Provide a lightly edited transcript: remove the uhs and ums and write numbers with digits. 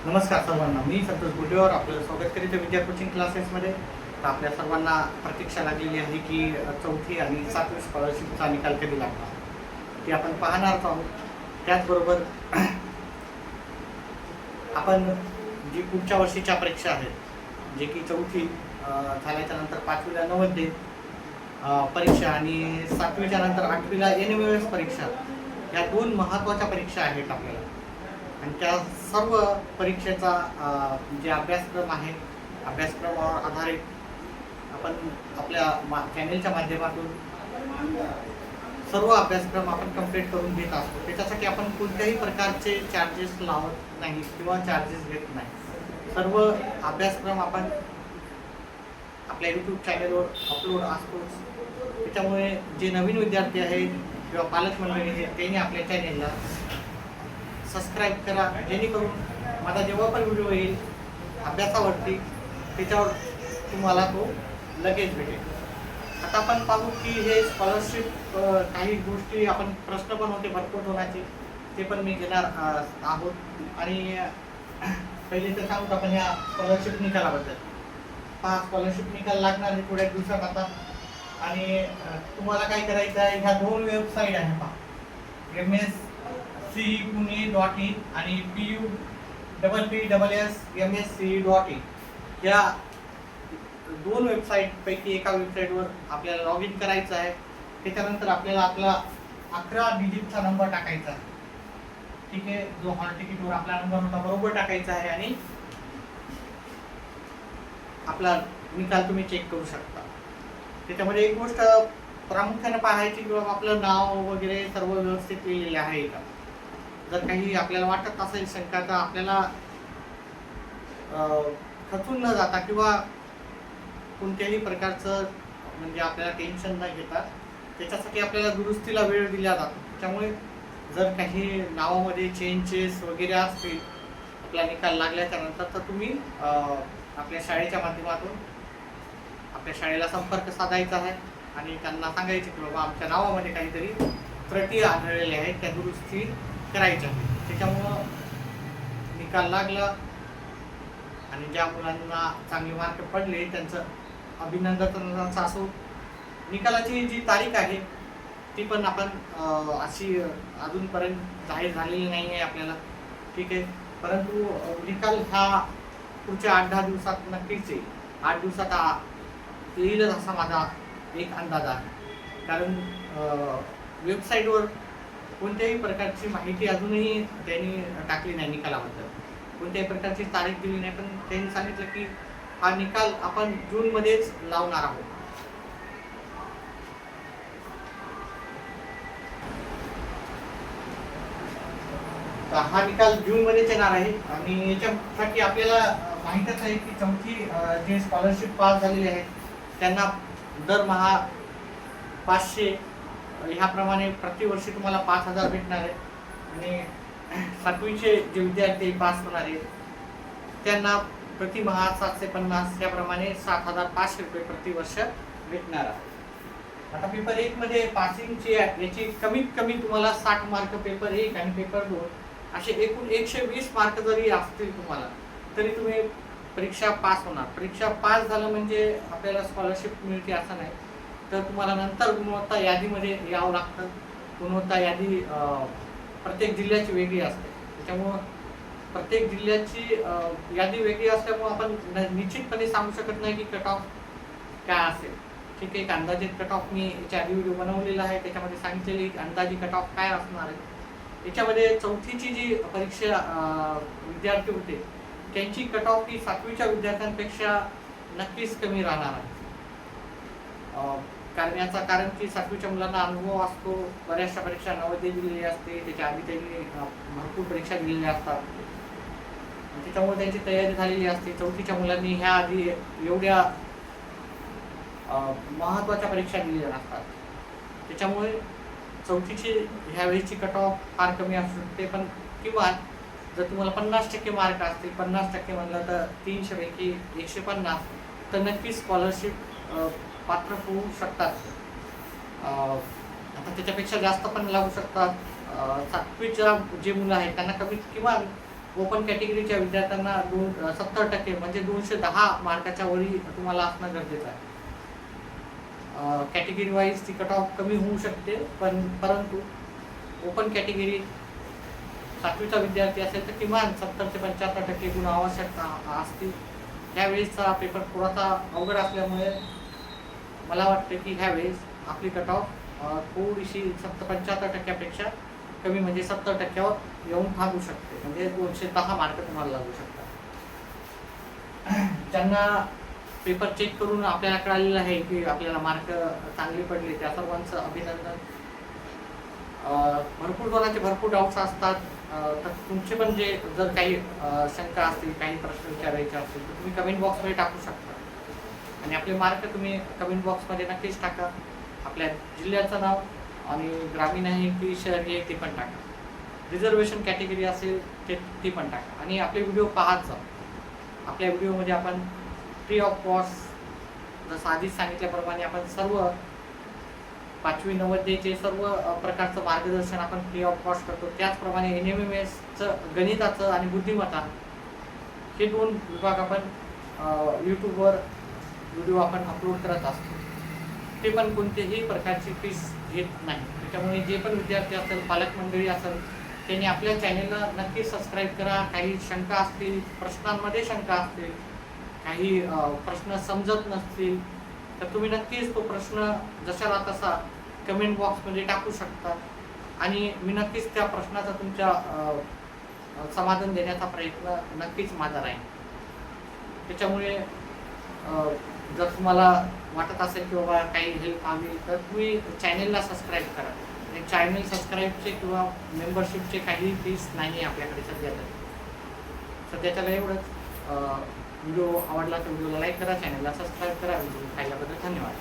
नमस्कार सर्वांना, मी संतोष गुडेवर आपलं स्वागत करीत आहे विद्या कोचिंग क्लासेसमध्ये. तर आपल्या सर्वांना प्रतीक्षा लागलेली आहे की चौथी आणि 7वी स्कॉलरशिपचा निकाल कधी लागणार ते आपण पाहणार आहोत. त्याचबरोबर आपण जी पुढच्या वर्षीच्या परीक्षा आहेत, जे की चौथी झाल्याच्या नंतर 5वीला नवोदय परीक्षा आणि 7वीच्या नंतर 8वीला NMS परीक्षा, या दोन महत्त्वाच्या परीक्षा आहेत आपल्याला. आणि त्या सर्व परीक्षेचा जे अभ्यासक्रम आहे, अभ्यासक्रमावर आधारित आपण आपल्या चॅनेलच्या माध्यमातून सर्व अभ्यासक्रम आपण कंप्लीट करून घेत असतो. त्याच्यासाठी आपण कोणत्याही प्रकारचे चार्जेस लावत नाही किंवा चार्जेस घेत नाही. सर्व अभ्यासक्रम आपण आपल्या यूट्यूब चॅनेलवर अपलोड असतोच. त्याच्यामुळे जे नवीन विद्यार्थी आहेत किंवा पालक मंडळी आहेत, त्यांनी आपल्या चॅनेलला सबस्क्राईब करा, जेणेकरून माझा जेव्हा पण व्हिडिओ येईल अभ्यासावरती, त्याच्यावर तुम्हाला तो लगेच भेटेल. आता आपण पाहू की हे स्कॉलरशिप, काही गोष्टी आपण प्रश्न पण होते भरपूर होण्याचे, ते पण मी घेणार आहोत. आणि पहिले तर सांगू आपण ह्या स्कॉलरशिप निकालाबद्दल. हा स्कॉलरशिप निकाल लागणार आहे थोड्या दिवसात आता. आणि तुम्हाला काय करायचं आहे, ह्या दोन वेबसाईट आहे पहा, MSCPune.in आणि PUPPSMSCE.in. या दोन वेबसाईट पैकी एका वेबसाईटवर आपल्याला लॉग इन करायचं आहे. त्याच्यानंतर आपल्याला आपला 11 डिजिटचा नंबर टाकायचा आहे. ठीक आहे, जो हॉल तिकीटवर आपला नंबर होता बरोबर टाकायचा आहे आणि आपला निकाल तुम्ही चेक करू शकता. त्याच्यामध्ये एक गोष्ट प्रामुख्याने पाहायची की बाबा आपलं नाव वगैरे सर्व व्यवस्थित लिहिलेले आहे का. जर काही आपल्याला वाटत असेल शंका, तर आपल्याला खचून न जाता किंवा कोणत्याही प्रकारचं म्हणजे आपल्याला टेन्शन न घेता, त्याच्यासाठी आपल्याला दुरुस्तीला वेळ दिला जातो. त्यामुळे जर काही नावामध्ये चेंजेस वगैरे असतील आपला निकाल लागल्याच्या नंतर, तर तुम्ही आपल्या शाळेच्या माध्यमातून आपल्या शाळेला संपर्क साधायचा आहे आणि त्यांना सांगायचे की बाबा आमच्या नावामध्ये काहीतरी त्रुटी आढळलेल्या आहेत, त्या दुरुस्ती करायच्या. त्याच्यामुळं निकाल लागला आणि ज्या मुलांना चांगले मार्क पडले त्यांचं अभिनंदनाचा असो. निकालाची जी तारीख आहे ती पण आपण अशी अजूनपर्यंत जाहीर झालेली नाही आहे आपल्याला. ठीक आहे, परंतु निकाल हा पुढच्या 8-10 दिवसात नक्कीच येईल. 8 दिवसात येईलच असा माझा एक अंदाज आहे. कारण वेबसाईटवर कोणत्याही प्रकारची माहिती अजूनही त्यांनी टाकली नाही निकालाबद्दल, कोणत्याही प्रकारची तारीख दिली नाही. पण त्यांनी सांगितलं की हा निकाल आपण जूनमध्येच लावणार आहोत. हा निकाल जूनमध्येच येणार आहे. आणि याच्यासाठी आपल्याला माहीतच आहे की चौथी जे स्कॉलरशिप पास झालेले आहेत त्यांना दरमहा 500 ह्याप्रमाणे प्रतिवर्षी तुम्हाला 5,000 भेटणार आहे. आणि 7वीचे जे विद्यार्थी पास होणार आहेत त्यांना प्रतिमहा 750 याप्रमाणे 7,500 रुपये प्रतिवर्ष भेटणार आहे. आता पेपर 1 मध्ये पासिंगची याची कमीत कमी तुम्हाला 60 मार्क पेपर 1 आणि पेपर 2 असे एकूण 120 मार्क जरी असतील तुम्हाला, तरी तुम्ही परीक्षा पास होणार. परीक्षा पास झालं म्हणजे आपल्याला स्कॉलरशिप मिळते असं नाही, तर तुम्हाला नंतर गुणवत्ता यादीमध्ये यावं लागतं. गुणवत्ता यादी प्रत्येक जिल्ह्याची वेगळी असते. त्याच्यामुळं प्रत्येक जिल्ह्याची यादी वेगळी असल्यामुळं आपण निश्चितपणे सांगू शकत नाही की कट ऑफ काय असेल. ठीक आहे, एक अंदाजित कट ऑफ मी याच्या आधी व्हिडिओ बनवलेला आहे, त्याच्यामध्ये सांगितलेली अंदाजी कट ऑफ काय असणार आहे. याच्यामध्ये चौथीची जी परीक्षा विद्यार्थी होते त्यांची कट ऑफ ही 7वीच्या विद्यार्थ्यांपेक्षा नक्कीच कमी राहणार आहे. कारण की 7वीच्या मुलांना अनुभव असतो, बऱ्याचशा परीक्षा नवोदय दिलेली असते, त्याच्या आधी त्यांनी भरपूर परीक्षा दिलेल्या असतात, त्याच्यामुळे त्यांची तयारी झालेली असते. चौथीच्या मुलांनी ह्या आधी एवढ्या महत्त्वाच्या परीक्षा दिलेल्या नसतात. त्याच्यामुळे चौथीची ह्यावेळीची कट ऑफ फार कमी असू शकते. पण किंवा जर तुम्हाला 50% मार्क असतील, 50% म्हणलं तर 300 पैकी 150, तर नक्कीच स्कॉलरशिप पात्र होऊ शकतात. आता त्याच्यापेक्षा जास्त पण लागू शकतात. 7वीच्या जे मुलं आहेत त्यांना कमीत किमान ओपन कॅटेगरीच्या विद्यार्थ्यांना 70% म्हणजे 210 मार्काच्या वरी तुम्हाला असणं गरजेचं आहे. कॅटेगरी वाईज ती कट ऑफ कमी होऊ शकते, परंतु ओपन कॅटेगरी 7वीचा विद्यार्थी असेल तर किमान 70 ते 75% गुण आवश्यक असतील. त्यावेळेसचा पेपर थोडासा अवघड असल्यामुळे मला वाटतं की ह्यावेळेस आपली कट ऑफ थोडीशी 75% कमी म्हणजे 70% येऊन थांबू शकते, म्हणजे 210 मार्क तुम्हाला लागू शकतात. ज्यांना पेपर चेक करून आपल्याला कळालेलं आहे की आपल्याला मार्क चांगले पडले त्या सर्वांचं अभिनंदन. भरपूर जणांचे भरपूर डाऊट्स असतात, तर तुमचे पण जे जर काही शंका असतील, काही प्रश्न विचारायचे असतील तर तुम्ही कमेंट बॉक्समध्ये टाकू शकता. आणि आपले मार्क तुम्ही कमेंट बॉक्समध्ये नक्कीच टाका. आपल्या जिल्ह्याचं नाव आणि ग्रामीण आहे की शहरी आहे ते पण टाका. रिझर्वेशन कॅटेगरी असेल ती पण टाका. आणि आपले व्हिडिओ पाहत जा. आपल्या व्हिडिओमध्ये आपण फ्री ऑफ कॉस्ट जसं आधीच सांगितल्याप्रमाणे आपण सर्व 5वी नवोदयचे सर्व प्रकारचं मार्गदर्शन आपण फ्री ऑफ कॉस्ट करतो. त्याचप्रमाणे NMMSचं गणिताचं आणि बुद्धिमत्ता हे 2 विभाग आपण यूट्यूबवर व्हिडिओ आपण अपलोड करत असतो. ते पण कोणत्याही प्रकारची फीस घेत नाही. त्याच्यामुळे जे पण विद्यार्थी असेल, पालक मंडळी असेल, त्यांनी आपल्या चॅनेलला नक्की सबस्क्राईब करा. काही शंका असतील, प्रश्नांमध्ये शंका असतील, काही प्रश्न समजत नसतील तर तुम्ही नक्कीच तो प्रश्न जशाला तसा कमेंट बॉक्समध्ये टाकू शकता आणि मी नक्कीच त्या प्रश्नाचा तुमच्या समाधान देण्याचा प्रयत्न नक्कीच माझा राहील. त्याच्यामुळे जर तुम्हाला वाटत असेल की बाबा काही हेल्प हवी तर तुम्ही चॅनेलला सबस्क्राईब करा. आणि चॅनल सबस्क्राईबचे किंवा मेंबरशिपचे काही फीस नाही आहे आपल्याकडे सध्याच्याला एवढंच. व्हिडिओ आवडला तर व्हिडिओला लाईक करा, चॅनलला सबस्क्राईब करा. व्हिडिओ पाहिल्याबद्दल धन्यवाद.